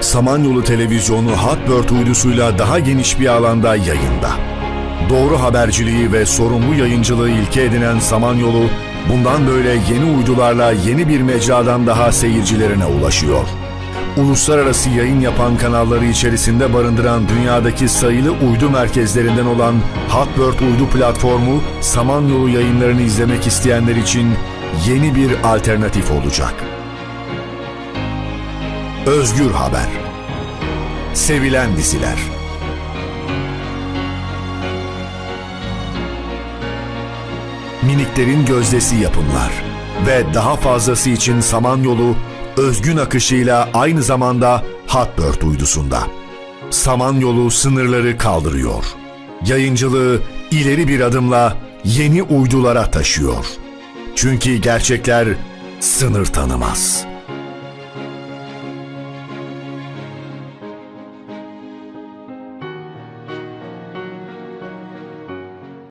Samanyolu Televizyonu Hotbird uydusuyla daha geniş bir alanda yayında. Doğru haberciliği ve sorumlu yayıncılığı ilke edinen Samanyolu, bundan böyle yeni uydularla yeni bir mecradan daha seyircilerine ulaşıyor. Uluslararası yayın yapan kanalları içerisinde barındıran dünyadaki sayılı uydu merkezlerinden olan Hotbird uydu platformu, Samanyolu yayınlarını izlemek isteyenler için yeni bir alternatif olacak. Özgür Haber. Sevilen diziler. Miniklerin gözdesi yapımlar ve daha fazlası için Samanyolu, özgün akışıyla aynı zamanda Hotbird uydusunda. Samanyolu sınırları kaldırıyor. Yayıncılığı ileri bir adımla yeni uydulara taşıyor. Çünkü gerçekler sınır tanımaz.